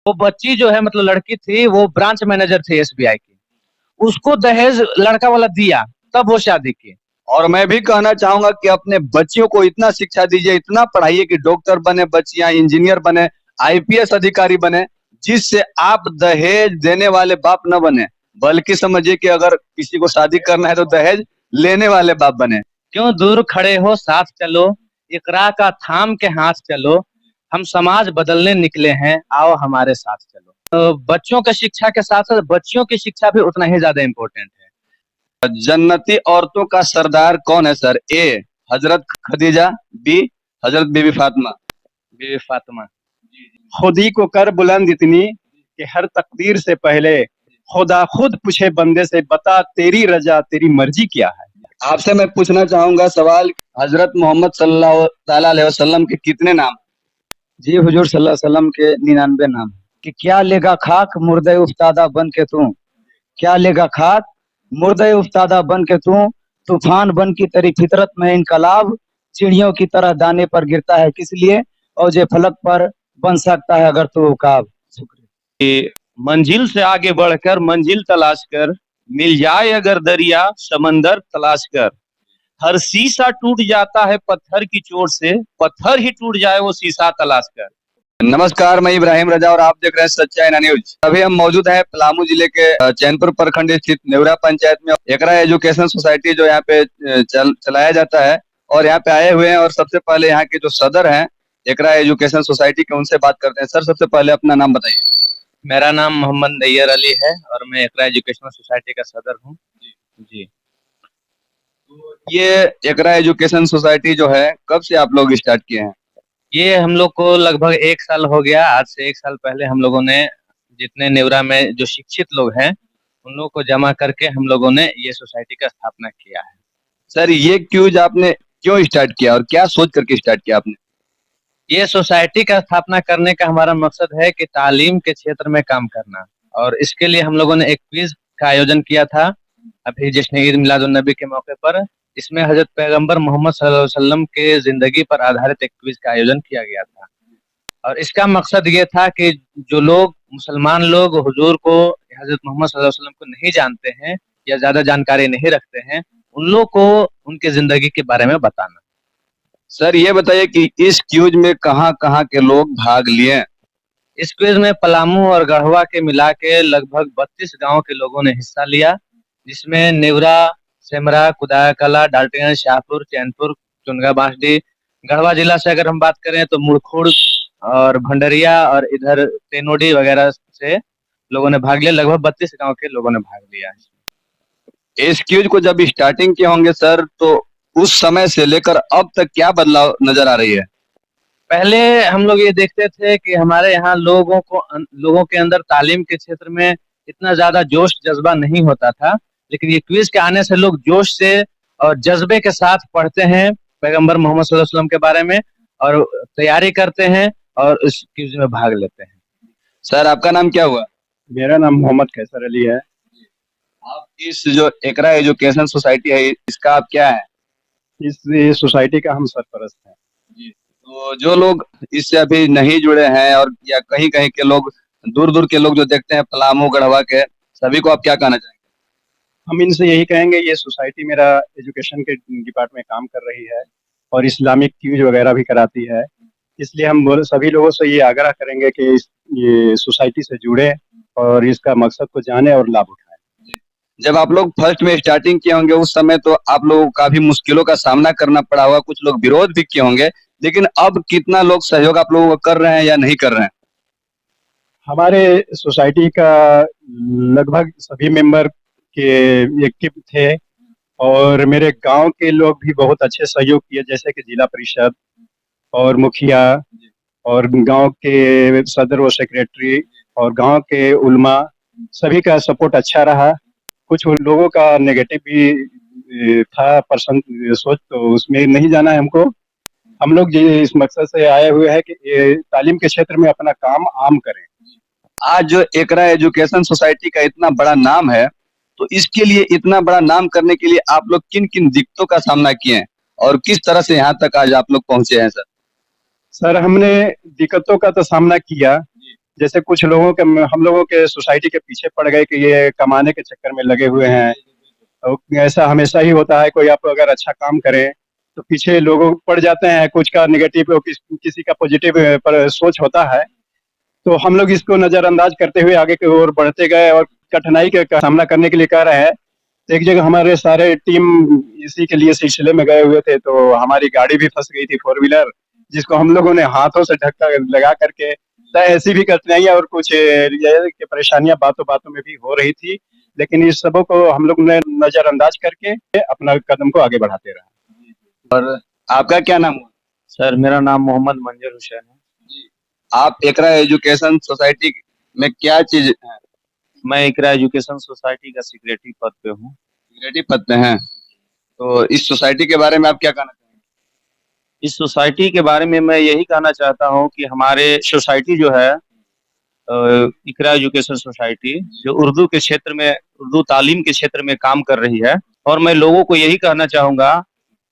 वो बच्ची जो है मतलब लड़की थी, वो ब्रांच मैनेजर थी एसबीआई की। उसको दहेज लड़का वाला दिया, तब वो शादी की। और मैं भी कहना चाहूंगा कि अपने बच्चियों को इतना शिक्षा दीजिए, इतना पढ़ाइए कि डॉक्टर बने बच्चियां, इंजीनियर बने, आईपीएस अधिकारी बने, जिससे आप दहेज देने वाले बाप न बने, बल्कि समझिए कि अगर किसी को शादी करना है तो दहेज लेने वाले बाप बने। क्यों दूर खड़े हो, साथ चलो, इकरा का थाम के हाथ चलो, हम समाज बदलने निकले हैं, आओ हमारे साथ चलो। तो बच्चों की शिक्षा के साथ साथ बच्चियों की शिक्षा भी उतना ही ज्यादा इम्पोर्टेंट है। जन्नती औरतों का सरदार कौन है सर? ए हजरत खदीजा, बी हजरत बीबी फातिमा। बीवी फातिमा। खुद ही को कर बुलंद इतनी कि हर तकदीर से पहले खुदा खुद पूछे बंदे से, बता तेरी रजा तेरी मर्जी क्या है। आपसे मैं पूछना चाहूंगा सवाल, हजरत मोहम्मद सल्लल्लाहु ताला अलैहि वसल्लम के कितने नाम? जी हुजूर सल्लल्लाहु अलैहि वसल्लम के 99 नाम। कि क्या लेगा खाक मुर्दे उफ्तादा बन के तू, क्या लेगा खाक मुर्दे उफ्तादा बन के तू, तूफान बन की तेरी फितरत में इनकलाब, चिड़ियों की तरह दाने पर गिरता है किस लिए, और जे फलक पर बन सकता है अगर तू उकाब। मंजिल से आगे बढ़कर मंजिल तलाश कर, मिल जाए अगर दरिया समंदर तलाश कर, हर शीशा टूट जाता है पत्थर की चोट से, पत्थर ही टूट जाए वो शीशा तलाश कर। नमस्कार, मैं इब्राहिम रजा और आप देख रहे हैं सच्चाई ना न्यूज। अभी हम मौजूद हैं पलामू जिले के चैनपुर प्रखंड स्थित नेवरा पंचायत में। एकरा एजुकेशन सोसाइटी जो यहाँ पे चलाया जाता है, और यहाँ पे आए हुए हैं, और सबसे पहले यहाँ के जो सदर हैं एकरा एजुकेशन सोसाइटी के, उनसे बात करते हैं। सर, सबसे पहले अपना नाम बताइए। मेरा नाम मोहम्मद नैयर अली है और मैं एकरा एजुकेशनल सोसाइटी का सदर हूँ। जी। ये एकरा एजुकेशन सोसाइटी जो है कब से आप लोग स्टार्ट किए हैं? ये हम लोग को लगभग 1 साल हो गया। आज से 1 साल पहले हम लोगों ने जितने नेवरा में जो शिक्षित लोग हैं उन लोगों को जमा करके हम लोगों ने ये सोसाइटी का स्थापना किया है। सर, ये क्यूज आपने क्यों स्टार्ट किया और क्या सोच करके स्टार्ट किया आपने? ये सोसाइटी का स्थापना करने का हमारा मकसद है कि तालीम के क्षेत्र में काम करना, और इसके लिए हम लोगों ने एक क्विज का आयोजन किया था अभी जश्न ईद मिलादुन नबी के मौके पर। इसमें हजरत पैगंबर मोहम्मद सल्लल्लाहु अलैहि वसल्लम के जिंदगी पर आधारित एक क्विज का आयोजन किया गया था, और इसका मकसद ये था कि जो लोग मुसलमान लोग हुजूर को, हजरत मोहम्मद सल्लल्लाहु अलैहि वसल्लम को नहीं जानते हैं या ज्यादा जानकारी नहीं रखते हैं, उन लोग को उनके जिंदगी के बारे में बताना। सर, ये बताइए कि इस क्यूज में कहाँ कहाँ के लोग भाग लिए? इस क्विज में पलामू और गढ़वा के मिला के लगभग 32 गांव के लोगों ने हिस्सा लिया, जिसमें नेवरा, सेमरा, कुदायकला, डाल्टनगंज, शाहपुर, चैनपुर, चुनगा, बांसडीह। गढ़वा जिला से अगर हम बात करें तो मुड़खुड़ और भंडरिया और इधर तेनोडी वगैरह से लोगों ने भाग लिया। लगभग 32 गांव के लोगों ने भाग लिया। इस क्यूज को जब स्टार्टिंग किए होंगे सर, तो उस समय से लेकर अब तक क्या बदलाव नजर आ रही है? पहले हम लोग ये देखते थे कि हमारे यहाँ लोगों के अंदर तालीम के क्षेत्र में इतना ज्यादा जोश जज्बा नहीं होता था, लेकिन ये क्विज के आने से लोग जोश से और जज्बे के साथ पढ़ते हैं पैगंबर मोहम्मद सल्लल्लाहु अलैहि वसल्लम के बारे में, और तैयारी करते हैं और इस क्विज में भाग लेते हैं। सर, आपका नाम क्या हुआ? मेरा नाम मोहम्मद कैसर अली है। आप इस जो एकरा एजुकेशन सोसाइटी है इसका आप क्या है? इस सोसाइटी का हम सरपरस्त हैं। तो जो लोग इससे अभी नहीं जुड़े हैं, और या कहीं कहीं के लोग, दूर दूर के लोग जो देखते हैं पलामू गढ़वा के, सभी को आप क्या कहना चाहेंगे? हम इनसे यही कहेंगे, ये सोसाइटी मेरा एजुकेशन के डिपार्टमेंट में काम कर रही है और इस्लामिक क्यूज वगैरह भी कराती है, इसलिए हम सभी लोगों से ये आग्रह करेंगे कि ये सोसाइटी से जुड़े और इसका मकसद को जाने और लाभ उठाएं। जब आप लोग फर्स्ट में स्टार्टिंग किए होंगे उस समय तो आप लोगों को काफी मुश्किलों का सामना करना पड़ा होगा, कुछ लोग विरोध भी किए होंगे, लेकिन अब कितना लोग सहयोग आप लोगों को कर रहे हैं या नहीं कर रहे हैं? हमारे सोसाइटी का लगभग सभी मेंबर के एक्टिव थे, और मेरे गांव के लोग भी बहुत अच्छे सहयोग किए, जैसे कि जिला परिषद और मुखिया और गांव के सदर व सेक्रेटरी और गांव के उलमा, सभी का सपोर्ट अच्छा रहा। कुछ लोगों का नेगेटिव भी था पर्सन सोच, तो उसमें नहीं जाना है हमको। हम लोग इस मकसद से आए हुए हैं कि ये तालीम के क्षेत्र में अपना काम आम करें। आज जो एकरा एजुकेशन सोसाइटी का इतना बड़ा नाम है, तो इसके लिए, इतना बड़ा नाम करने के लिए आप लोग किन किन दिक्कतों का सामना किए हैं और किस तरह से यहाँ तक आज आप लोग पहुंचे हैं सर? सर, हमने दिक्कतों का तो सामना किया, जैसे कुछ लोगों के हम लोगों के सोसाइटी के पीछे पड़ गए कि ये कमाने के चक्कर में लगे हुए हैं। और ऐसा हमेशा ही होता है, कोई आप अगर अच्छा काम करे तो पीछे लोग पड़ जाते हैं, कुछ का नेगेटिव और किसी का पॉजिटिव पर सोच होता है। तो हम लोग इसको नजरअंदाज करते हुए आगे की ओर बढ़ते गए और कठिनाई का सामना करने के लिए कह रहे हैं। एक जगह हमारे सारे टीम इसी के लिए सिलसिले में गए हुए थे, तो हमारी गाड़ी भी फंस गई थी, फोर व्हीलर, जिसको हम लोगों ने हाथों से ढक्का लगा करके। तो ऐसी भी कठिनाइयां और कुछ की परेशानियां बातों बातों में भी हो रही थी, लेकिन इस सबों को हम लोग ने नजरअंदाज करके अपना कदम को आगे बढ़ाते रहे। आपका क्या नाम हुआ? सर, मेरा नाम मोहम्मद मंजर हुसैन है। आप एकरा एजुकेशन सोसाइटी में क्या चीज है? मैं इकरा एजुकेशन सोसाइटी का सेक्रेटरी पद पे हूँ। सेक्रेटरी पद पे हैं, तो इस सोसाइटी के बारे में आप क्या कहना चाहेंगे? इस सोसाइटी के बारे में मैं यही कहना चाहता हूँ कि हमारे सोसाइटी जो है इकरा एजुकेशन सोसाइटी, जो उर्दू के क्षेत्र में, उर्दू तालीम के क्षेत्र में काम कर रही है। और मैं लोगों को यही कहना चाहूंगा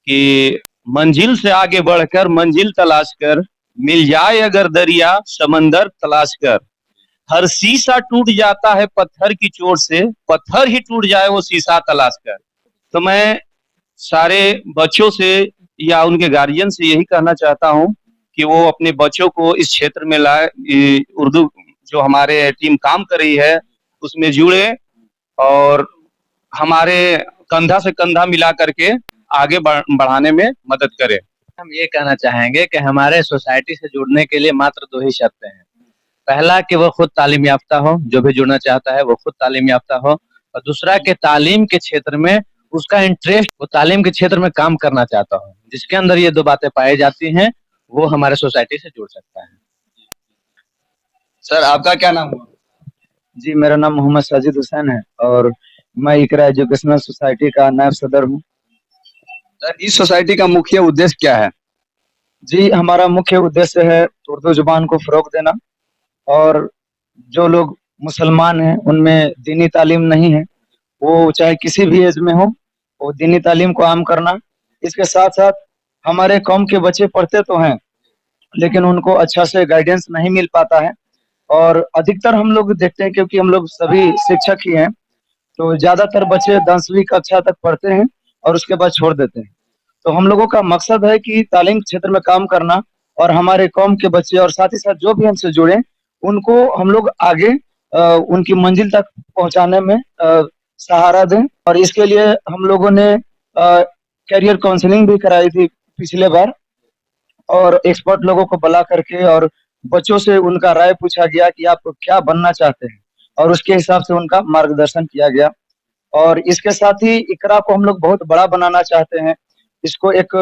कि मंजिल से आगे बढ़कर मंजिल तलाश कर, मिल जाए अगर दरिया समंदर तलाश कर, हर शीशा टूट जाता है पत्थर की चोट से, पत्थर ही टूट जाए वो शीशा तलाश कर। तो मैं सारे बच्चों से या उनके गार्जियन से यही कहना चाहता हूँ कि वो अपने बच्चों को इस क्षेत्र में लाए, उर्दू जो हमारे टीम काम कर रही है उसमें जुड़े और हमारे कंधा से कंधा मिला करके आगे बढ़ाने में मदद करें। हम ये कहना चाहेंगे कि हमारे सोसाइटी से जुड़ने के लिए मात्र दो ही शर्तें हैं। पहला कि वो खुद तालीम याफ्ता हो, जो भी जुड़ना चाहता है वो खुद तालीम याफ्ता हो, और दूसरा कि तालीम के क्षेत्र में उसका इंटरेस्ट, वो तालीम के क्षेत्र में काम करना चाहता हो। जिसके अंदर ये दो बातें पाई जाती हैं वो हमारे सोसाइटी से जुड़ सकता है। सर, आपका क्या नाम हुआ? जी, मेरा नाम मोहम्मद साजिद हुसैन है और मैं इकरा एजुकेशनल सोसाइटी का नायब सदर हूँ। सर, इस सोसाइटी का मुख्य उद्देश्य क्या है? जी, हमारा मुख्य उद्देश्य है उर्दू जुबान को फरोग देना, और जो लोग मुसलमान हैं उनमें दीनी तालीम नहीं है, वो चाहे किसी भी एज में हो, वो दीनी तालीम को आम करना। इसके साथ साथ हमारे कौम के बच्चे पढ़ते तो हैं लेकिन उनको अच्छा से गाइडेंस नहीं मिल पाता है, और अधिकतर हम लोग देखते हैं क्योंकि हम लोग सभी शिक्षक ही हैं, तो ज्यादातर बच्चे 10वीं कक्षा तक पढ़ते हैं और उसके बाद छोड़ देते हैं। तो हम लोगों का मकसद है कि तालीम क्षेत्र में काम करना और हमारे कौम के बच्चे और साथ ही साथ जो भी हमसे जुड़े उनको हम लोग आगे उनकी मंजिल तक पहुंचाने में सहारा दें। और इसके लिए हम लोगों ने कैरियर काउंसलिंग भी कराई थी पिछले बार, और एक्सपर्ट लोगों को बुला करके और बच्चों से उनका राय पूछा गया कि आप क्या बनना चाहते हैं, और उसके हिसाब से उनका मार्गदर्शन किया गया। और इसके साथ ही इकरा को हम लोग बहुत बड़ा बनाना चाहते हैं, इसको एक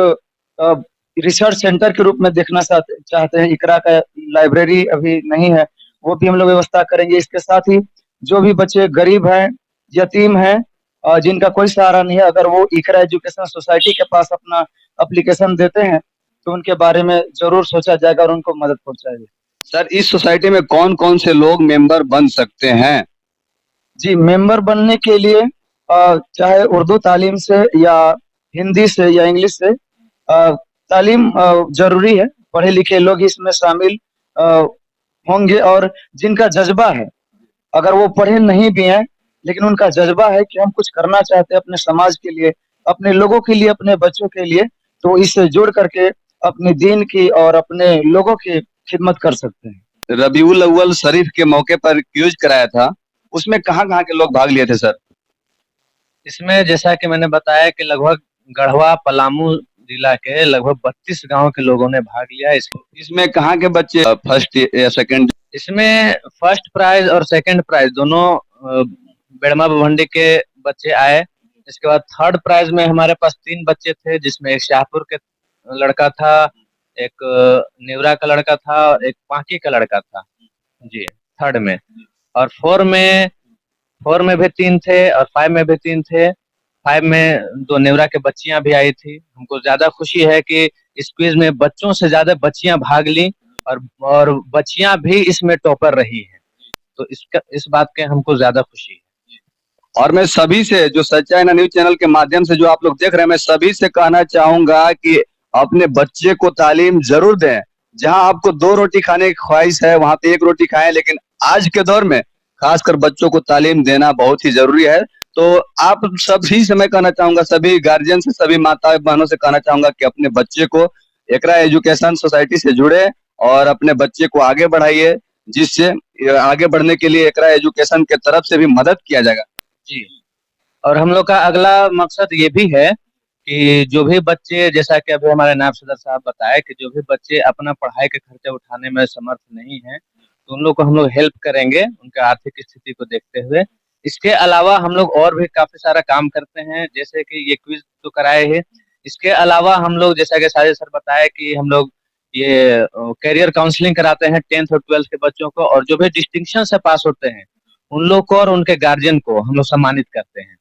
रिसर्च सेंटर के रूप में देखना चाहते हैं। इकरा का लाइब्रेरी अभी नहीं है, वो भी हम लोग व्यवस्था करेंगे। इसके साथ ही जो भी बच्चे गरीब हैं, यतीम हैं, जिनका कोई सहारा नहीं है, अगर वो इकरा एजुकेशन सोसाइटी के पास अपना एप्लीकेशन देते हैं तो उनके बारे में जरूर सोचा जाएगा और उनको मदद पहुंचाएगी। सर, इस सोसाइटी में कौन कौन से लोग मेंबर बन सकते हैं? जी, मेंबर बनने के लिए चाहे उर्दू तालीम से या हिंदी से या इंग्लिश से तालीम जरूरी है। पढ़े लिखे लोग इसमें शामिल होंगे, और जिनका जज्बा है, अगर वो पढ़े नहीं भी हैं लेकिन उनका जज्बा है कि हम कुछ करना चाहते हैं अपने समाज के लिए, अपने लोगों के लिए, अपने बच्चों के लिए, तो इससे जुड़ करके अपने दीन की और अपने लोगों की खिदमत कर सकते हैं। रबीउल अव्वल शरीफ के मौके पर क्यूज कराया था, उसमें कहाँ-कहाँ के लोग भाग लिए थे सर? इसमें जैसा कि मैंने बताया कि लगभग गढ़वा पलामू जिला के लगभग 32 गांव के लोगों ने भाग लिया। इसमें कहाँ के बच्चे फर्स्ट या सेकंड? इसमें फर्स्ट प्राइज और सेकंड प्राइज दोनों बेड़मा भवंडी के बच्चे आए। इसके बाद थर्ड प्राइज में हमारे पास 3 बच्चे थे, जिसमें एक शाहपुर के लड़का था, एक नेवरा का लड़का था और एक पांकी का लड़का था जी थर्ड में। और फोर में भी 3 थे और 5 में भी 3 थे। 5 में 2 नेवरा के बच्चियां भी आई थी। हमको ज्यादा खुशी है कि इस क्विज में बच्चों से ज्यादा बच्चियां भाग ली और बच्चियां भी इसमें टॉपर रही हैं, तो इस बात के हमको ज्यादा खुशी है। और मैं सभी से, जो सच्चाई ना न्यूज चैनल के माध्यम से जो आप लोग देख रहे हैं, मैं सभी से कहना चाहूंगा कि अपने बच्चे को तालीम जरूर दें। जहां आपको 2 रोटी खाने की ख्वाहिश है वहां पे 1 रोटी खाएं, लेकिन आज के दौर में खासकर बच्चों को तालीम देना बहुत ही जरूरी है। तो आप सभी से मैं कहना चाहूंगा, सभी गार्जियन से, सभी माता बहनों से कहना चाहूंगा कि अपने बच्चे को एकरा एजुकेशन सोसाइटी से जुड़े और अपने बच्चे को आगे बढ़ाइए, जिससे आगे बढ़ने के लिए एकरा एजुकेशन के तरफ से भी मदद किया जाएगा। जी। और हम लोग का अगला मकसद ये भी है कि जो भी बच्चे, जैसा कि अभी हमारे नायब सदर साहब बताए, कि जो भी बच्चे अपना पढ़ाई के खर्चे उठाने में समर्थ नहीं है, तो उन लोग को हम लोग हेल्प करेंगे उनके आर्थिक स्थिति को देखते हुए। इसके अलावा हम लोग और भी काफी सारा काम करते हैं, जैसे कि ये क्विज तो कराए हैं। इसके अलावा हम लोग, जैसा कि साजिद सर बताए, कि हम लोग ये करियर काउंसलिंग कराते हैं 10th और 12th के बच्चों को, और जो भी डिस्टिंक्शन से पास होते हैं उन लोग को और उनके गार्जियन को हम लोग सम्मानित करते हैं,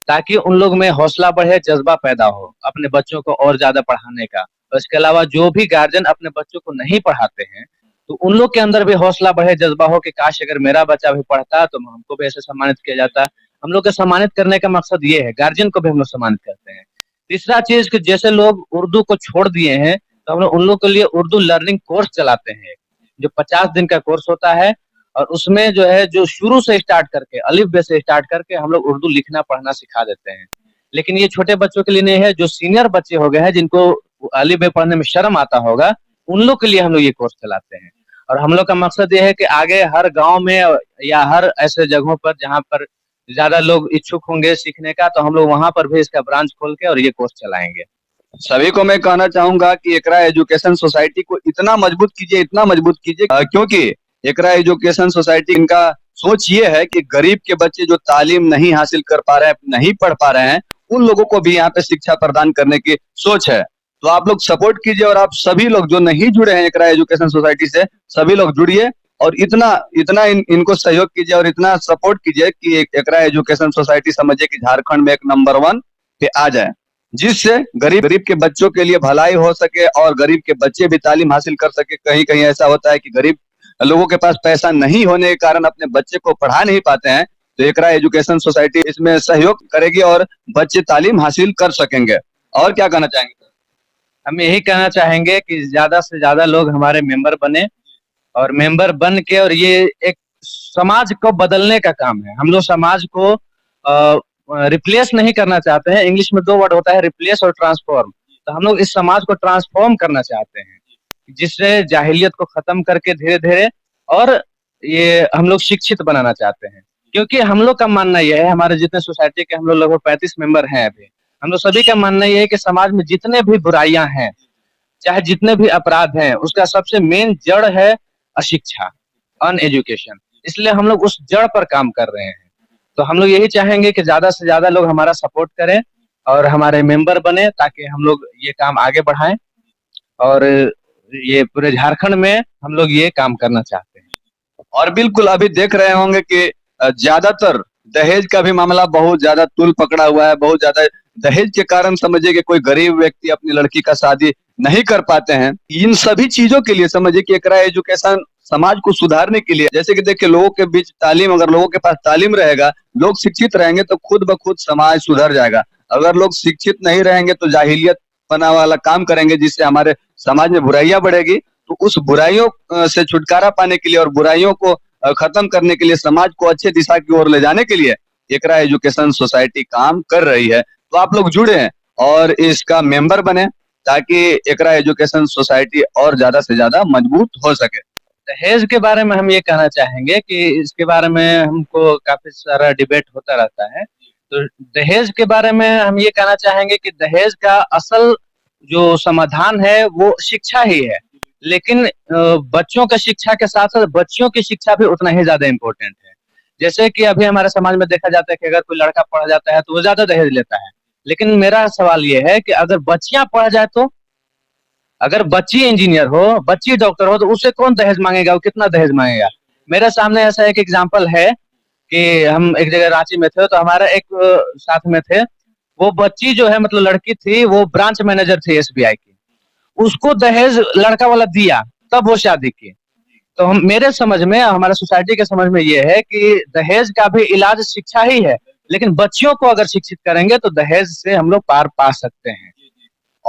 ताकि उन लोग में हौसला बढ़े, जज्बा पैदा हो अपने बच्चों को और ज्यादा पढ़ाने का। और इसके अलावा जो भी गार्जियन अपने बच्चों को नहीं पढ़ाते हैं, तो उन लोग के अंदर भी हौसला बढ़े, जज्बा हो कि काश अगर मेरा बच्चा भी पढ़ता तो हमको भी ऐसे सम्मानित किया जाता। हम लोग को सम्मानित करने का मकसद ये है, गार्जियन को भी हम लोग सम्मानित करते हैं। तीसरा चीज कि जैसे लोग उर्दू को छोड़ दिए हैं, तो हम लोग उन लोग के लिए उर्दू लर्निंग कोर्स चलाते हैं, जो 50 दिन का कोर्स होता है। और उसमें जो है, जो शुरू से स्टार्ट करके, अलिफ बे से स्टार्ट करके हम लोग उर्दू लिखना पढ़ना सिखा देते हैं। लेकिन ये छोटे बच्चों के लिए नहीं है, जो सीनियर बच्चे हो गए हैं, जिनको अलिफ बे पढ़ने में शर्म आता होगा, उन लोग के लिए हम लोग ये कोर्स चलाते हैं। और हम लोग का मकसद ये है कि आगे हर गांव में या हर ऐसे जगहों पर जहां पर ज्यादा लोग इच्छुक होंगे सीखने का, तो हम लोग वहां पर भी इसका ब्रांच खोल के और ये कोर्स चलाएंगे। सभी को मैं कहना चाहूंगा कि एकरा एजुकेशन सोसाइटी को इतना मजबूत कीजिए, इतना मजबूत कीजिए, क्योंकि एकरा एजुकेशन सोसाइटी, इनका सोच ये है कि गरीब के बच्चे जो तालीम नहीं हासिल कर पा रहे हैं, नहीं पढ़ पा रहे हैं, उन लोगों को भी यहाँ पे शिक्षा प्रदान करने की सोच है। तो आप लोग सपोर्ट कीजिए, और आप सभी लोग जो नहीं जुड़े हैं एकरा एजुकेशन सोसाइटी से, सभी लोग जुड़िए और इतना इतना इनको सहयोग कीजिए और इतना सपोर्ट कीजिए कि एकरा एजुकेशन सोसाइटी समझिए कि झारखंड में एक नंबर 1 पे आ जाए, जिससे गरीब गरीब के बच्चों के लिए भलाई हो सके और गरीब के बच्चे भी तालीम हासिल कर सके। कहीं कहीं ऐसा होता है कि गरीब लोगों के पास पैसा नहीं होने के कारण अपने बच्चे को पढ़ा नहीं पाते हैं, तो एकरा एजुकेशन सोसाइटी इसमें सहयोग करेगी और बच्चे तालीम हासिल कर सकेंगे। और क्या कहना चाहेंगे? हम यही कहना चाहेंगे कि ज्यादा से ज्यादा लोग हमारे मेंबर बने, और मेंबर बन के, और ये एक समाज को बदलने का काम है। हम लोग समाज को रिप्लेस नहीं करना चाहते हैं। इंग्लिश में 2 वर्ड होता है, रिप्लेस और ट्रांसफॉर्म। तो हम लोग इस समाज को ट्रांसफॉर्म करना चाहते हैं, जिससे जाहिलियत को खत्म करके धीरे धीरे, और ये हम लोग शिक्षित बनाना चाहते हैं। क्योंकि हम लोग का मानना यह है, हमारे जितने सोसाइटी के हम लोग लगभग 35 मेंबर हैं अभी, हम लोग सभी का मानना यह है कि समाज में जितने भी बुराइयां हैं, चाहे जितने भी अपराध हैं, उसका सबसे मेन जड़ है अशिक्षा, अनएजुकेशन। इसलिए हम लोग उस जड़ पर काम कर रहे हैं। तो हम लोग यही चाहेंगे कि ज्यादा से ज्यादा लोग हमारा सपोर्ट करें और हमारे मेंबर बने, ताकि हम लोग ये काम आगे बढ़ाएं, और ये पूरे झारखंड में हम लोग ये काम करना चाहते हैं। और बिल्कुल अभी देख रहे होंगे कि ज्यादातर दहेज का भी मामला बहुत ज्यादा तूल पकड़ा हुआ है। बहुत ज्यादा दहेज के कारण समझिए कि कोई गरीब व्यक्ति अपनी लड़की का शादी नहीं कर पाते हैं। इन सभी चीजों के लिए समझिए कि एकरा एजुकेशन समाज को सुधारने के लिए, जैसे कि देखिए, लोगों के बीच तालीम, अगर लोगों के पास तालीम रहेगा, लोग शिक्षित रहेंगे, तो खुद ब खुद समाज सुधर जाएगा। अगर लोग शिक्षित नहीं रहेंगे तो जाहिलियत पना वाला काम करेंगे, जिससे हमारे समाज में बुराइयां बढ़ेगी। तो उस बुराइयों से छुटकारा पाने के लिए और बुराइयों को खत्म करने के लिए, समाज को अच्छे दिशा की ओर ले जाने के लिए एकरा एजुकेशन सोसाइटी काम कर रही है। तो आप लोग जुड़े हैं और इसका मेंबर बने, ताकि एकरा एजुकेशन सोसाइटी और ज्यादा से ज्यादा मजबूत हो सके। दहेज के बारे में हम ये कहना चाहेंगे कि इसके बारे में हमको काफी सारा डिबेट होता रहता है। तो दहेज के बारे में हम ये कहना चाहेंगे कि दहेज का असल जो समाधान है वो शिक्षा ही है। लेकिन बच्चों का शिक्षा के साथ साथ बच्चियों की शिक्षा भी उतना ही ज्यादा इम्पोर्टेंट है। जैसे कि अभी हमारे समाज में देखा जाता है कि अगर कोई लड़का पढ़ जाता है तो वो ज्यादा दहेज लेता है। लेकिन मेरा सवाल ये है कि अगर बच्चियां पढ़ जाए तो, अगर बच्ची इंजीनियर हो, बच्ची डॉक्टर हो, तो उससे कौन दहेज मांगेगा, वो कितना दहेज मांगेगा? मेरे सामने ऐसा एक एग्जाम्पल है कि हम एक जगह रांची में थे, तो हमारा एक साथ में थे, वो बच्ची जो है, मतलब लड़की थी, वो ब्रांच मैनेजर थी SBI की। उसको दहेज लड़का वाला दिया, तब वो शादी की। तो हम, मेरे समझ में, हमारे सोसाइटी के समझ में ये है कि दहेज का भी इलाज शिक्षा ही है। लेकिन बच्चियों को अगर शिक्षित करेंगे तो दहेज से हम लोग पार पा सकते हैं।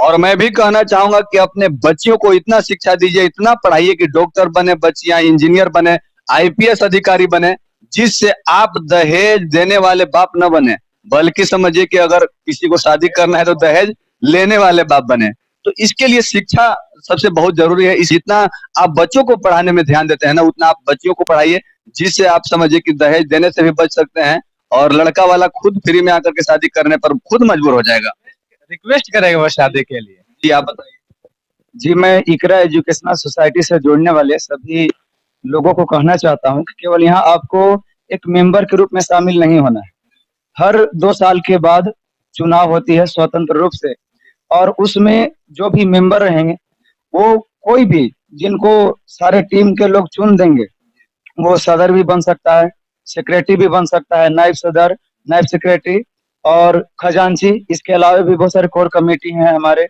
और मैं भी कहना चाहूंगा कि अपने बच्चियों को इतना शिक्षा दीजिए, इतना पढ़ाइए कि डॉक्टर बने बच्चियां, इंजीनियर बने, आईपीएस अधिकारी बने, जिससे आप दहेज देने वाले बाप न बने, बल्कि समझिए कि अगर किसी को शादी करना है तो दहेज लेने वाले बाप बने। तो इसके लिए शिक्षा सबसे बहुत जरूरी है। जितना आप बच्चों को पढ़ाने में ध्यान देते हैं ना, उतना आप बच्चियों को पढ़ाइए, जिससे आप समझिए कि दहेज देने से भी बच सकते हैं और लड़का वाला खुद फ्री में आकर के शादी करने पर खुद मजबूर हो जाएगा। रिक्वेस्ट करेगा वो शादी के लिए। जी आप बताइए। जी, मैं इकरा एजुकेशनल सोसाइटी से जुड़ने वाले सभी लोगों को कहना चाहता हूं कि केवल यहाँ आपको एक मेंबर के रूप में शामिल नहीं होना है। हर 2 साल के बाद चुनाव होती है स्वतंत्र रूप से, और उसमें जो भी मेंबर रहेंगे वो कोई भी जिनको सारे टीम के लोग चुन देंगे, वो सदर भी बन सकता है, सेक्रेटरी भी बन सकता है, नायब सदर, नायब सेक्रेटरी और खजांची। इसके अलावा भी बहुत सारे कोर कमेटी हैं हमारे,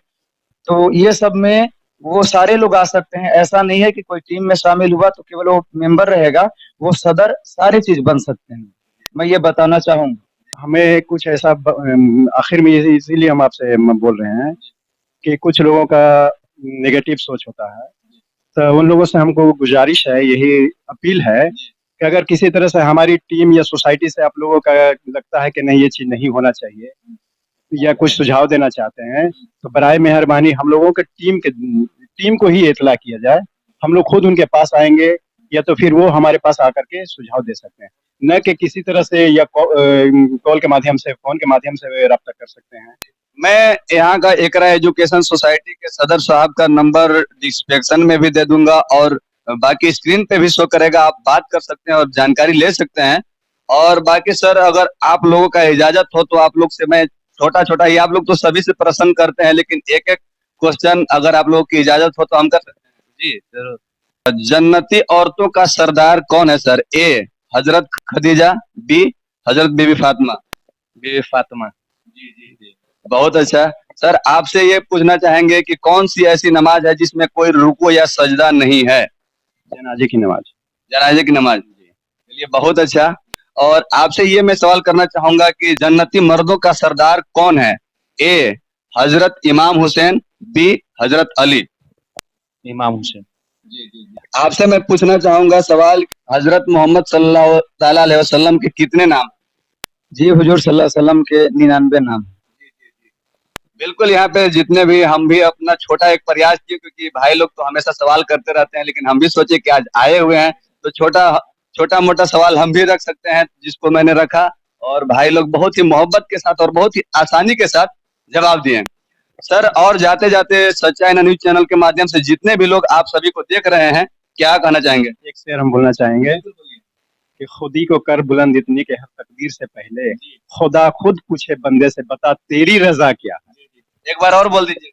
तो ये सब में वो सारे लोग आ सकते हैं। ऐसा नहीं है कि कोई टीम में शामिल हुआ तो केवल वो मेंबर रहेगा, वो सदर सारी चीज बन सकते हैं। मैं ये बताना चाहूंगा। हमें कुछ ऐसा आखिर में इसीलिए हम आपसे बोल रहे हैं कि कुछ लोगों का नेगेटिव सोच होता है, तो उन लोगों से हमको गुजारिश है, यही अपील है कि अगर किसी तरह से हमारी टीम या सोसाइटी से आप लोगों का लगता है कि नहीं ये चीज नहीं होना चाहिए या कुछ सुझाव देना चाहते हैं, तो बराए मेहरबानी हम लोगों के टीम को ही इतला किया जाए। हम लोग खुद उनके पास आएंगे या तो फिर वो हमारे पास आकर के सुझाव दे सकते हैं, न कि किसी तरह से या कॉल के माध्यम से, फोन के माध्यम से रब्ता कर सकते हैं। मैं यहाँ का एकरा एजुकेशन सोसाइटी के सदर साहब का नंबर डिस्क्रिप्शन में भी दे दूंगा और बाकी स्क्रीन पे भी शो करेगा, आप बात कर सकते हैं और जानकारी ले सकते हैं। और बाकी सर, अगर आप लोगों का इजाजत हो तो आप लोग से मैं छोटा छोटा ही, आप लोग तो सभी से प्रश्न करते हैं, लेकिन एक एक क्वेश्चन अगर आप लोगों की इजाजत हो तो हम कर सकते हैं। जी जरूर। जन्नती औरतों का सरदार कौन है सर? ए हजरत खदीजा, बी हजरत बीबी फातिमा। बीवी फातिमा। जी जी जी, बहुत अच्छा। सर आपसे ये पूछना चाहेंगे कि कौन सी ऐसी नमाज है जिसमें कोई रुकू या सजदा नहीं है? जनाजे की नमाज। जनाजे की नमाज। चलिए बहुत अच्छा। और आपसे ये मैं सवाल करना चाहूंगा कि जन्नती मर्दों का सरदार कौन है? ए हजरत इमाम हुसैन, बी हजरत अली। इमाम हुसैन। आपसे मैं पूछना चाहूंगा सवाल, हजरत मोहम्मद सल्लल्लाहु ताला अलैहि वसल्लम के कितने नाम? जी, हुजूर सल्लल्लाहु अलैहि वसल्लम के 99 नाम। बिल्कुल, यहाँ पे जितने भी, हम भी अपना छोटा एक प्रयास किए, क्योंकि भाई लोग तो हमेशा सवाल करते रहते हैं, लेकिन हम भी सोचे कि आज आए हुए हैं तो छोटा मोटा सवाल हम भी रख सकते हैं, जिसको मैंने रखा और भाई लोग बहुत ही मोहब्बत के साथ और बहुत ही आसानी के साथ जवाब दिए। सर, और जाते जाते सच्चाई न्यूज चैनल के माध्यम से जितने भी लोग आप सभी को देख रहे हैं, क्या कहना चाहेंगे? एक शेर हम बोलना चाहेंगे कि खुदी को कर बुलंद इतनी के हर तकदीर से पहले खुदा खुद पूछे बंदे से, बता तेरी रजा क्या है। एक बार और बोल दीजिए।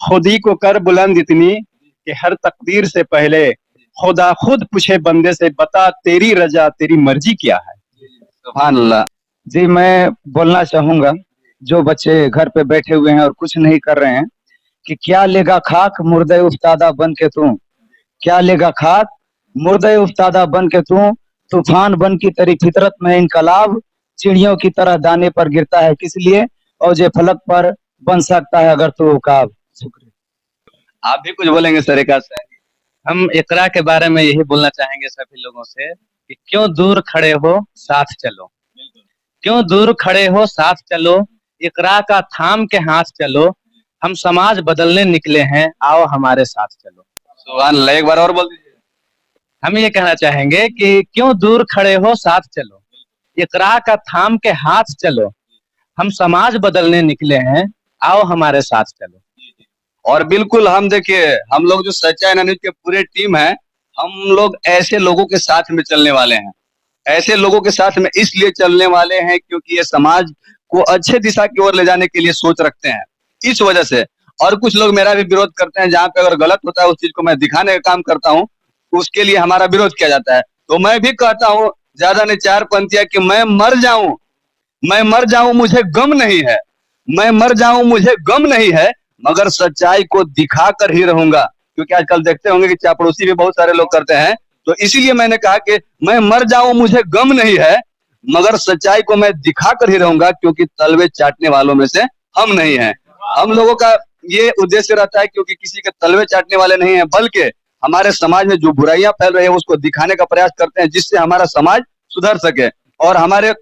खुदी को कर बुलंद इतनी कि हर तकदीर से पहले खुदा खुद पूछे बंदे से, बता तेरी रजा, तेरी मर्जी क्या है। सुभान अल्लाह। जी, मैं बोलना चाहूंगा जो बच्चे घर पे बैठे हुए हैं और कुछ नहीं कर रहे हैं, कि क्या लेगा खाक मुर्दे उफ्तादा बन के तू, क्या लेगा खाक मुर्दे उफ्तादा बन के तू, तूफान बन की तेरी फितरत में इनकलाब, चिड़ियों की तरह दाने पर गिरता है किस लिए, और जे फलक पर बन सकता है अगर तू उकाब। शुक्रिया। आप भी कुछ बोलेंगे सर? एक से हम इकरा के बारे में यही बोलना चाहेंगे सभी लोगों से कि क्यों दूर खड़े हो साथ चलो, क्यों दूर खड़े हो साथ चलो, इकरा का थाम के हाथ चलो, हम समाज बदलने निकले हैं, आओ हमारे साथ चलो। सुभान अल्लाह। एक बार और बोल दीजिए। हम ये कहना चाहेंगे कि क्यों दूर खड़े हो साथ चलो, इकरा का थाम के हाथ चलो, हम समाज बदलने निकले हैं, आओ हमारे साथ चलो। और बिल्कुल, हम देखिए, हम लोग जो सच्चाई न्यूज के पूरे टीम है, हम लोग ऐसे लोगों के साथ में चलने वाले हैं। ऐसे लोगों के साथ में इसलिए चलने वाले हैं क्योंकि ये समाज को अच्छे दिशा की ओर ले जाने के लिए सोच रखते हैं, इस वजह से। और कुछ लोग मेरा भी विरोध करते हैं, जहाँ पे अगर गलत होता है उस चीज को मैं दिखाने का काम करता हूँ, उसके लिए हमारा विरोध किया जाता है। तो मैं भी कहता हूँ, ज्यादा नहीं 4 पंक्तियां, कि मैं मर जाऊं मुझे गम नहीं है, मैं मर जाऊं मुझे गम नहीं है, मगर सच्चाई को दिखा कर ही रहूंगा। क्योंकि आजकल देखते होंगे कि चापड़ोसी भी बहुत सारे लोग करते हैं, तो इसीलिए मैंने कहा कि मैं मर जाऊं मुझे गम नहीं है, मगर सच्चाई को मैं दिखा कर ही रहूंगा, क्योंकि तलवे चाटने वालों में से हम नहीं हैं। हम लोगों का ये उद्देश्य रहता है, क्योंकि किसी के तलवे चाटने वाले नहीं है, बल्कि हमारे समाज में जो बुराइयां फैल रही है उसको दिखाने का प्रयास करते हैं, जिससे हमारा समाज सुधर सके। और हमारे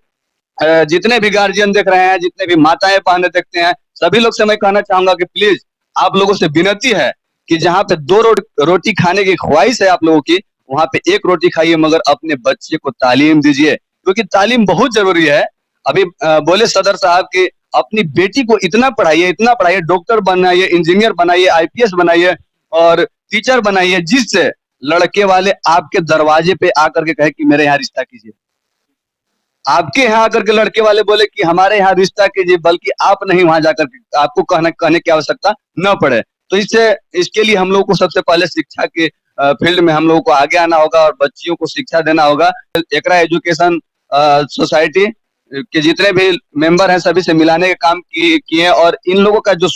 जितने भी गार्जियन देख रहे हैं, जितने भी माताएं बहनें देखते हैं, सभी लोग से मैं कहना चाहूंगा कि प्लीज आप लोगों से विनती है कि जहाँ पे दो रोटी खाने की ख्वाहिश है आप लोगों की, वहां पे एक रोटी खाइए, मगर अपने बच्चे को तालीम दीजिए, क्योंकि तालीम बहुत जरूरी है। अभी बोले सदर साहब कि अपनी बेटी को इतना पढ़ाइए, डॉक्टर बनाइए, इंजीनियर बनाइए, आईपीएस बनाइए और टीचर बनाइए, जिससे लड़के वाले आपके दरवाजे पे आकर के कहे कि मेरे यहाँ रिश्ता कीजिए। आपके यहाँ आकर के लड़के वाले बोले कि हमारे यहाँ रिश्ता कीजिए, बल्कि आप नहीं वहां जाकर के आपको कहने की आवश्यकता न पड़े। तो इसके लिए हम लोग को सबसे पहले शिक्षा के फील्ड में हम लोगों को आगे आना होगा और बच्चियों को शिक्षा देना होगा। एकरा एजुकेशन सोसाइटी के जितने भी मेंबर हैं सभी से मिलाने के काम किए, और इन लोगों का जो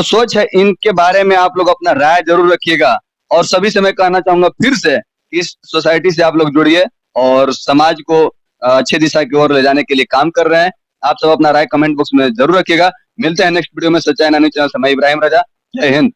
सोच है इनके बारे में आप लोग अपना राय जरूर रखिएगा। और सभी से मैं कहना चाहूंगा फिर से, इस सोसाइटी से आप लोग जुड़िए और समाज को अच्छी दिशा की ओर ले जाने के लिए काम कर रहे हैं। आप सब अपना राय कमेंट बॉक्स में जरूर रखिएगा। मिलते हैं नेक्स्ट वीडियो में। सच्चाई नानी चैनल से मैं इब्राहिम रजा। जय हिंद।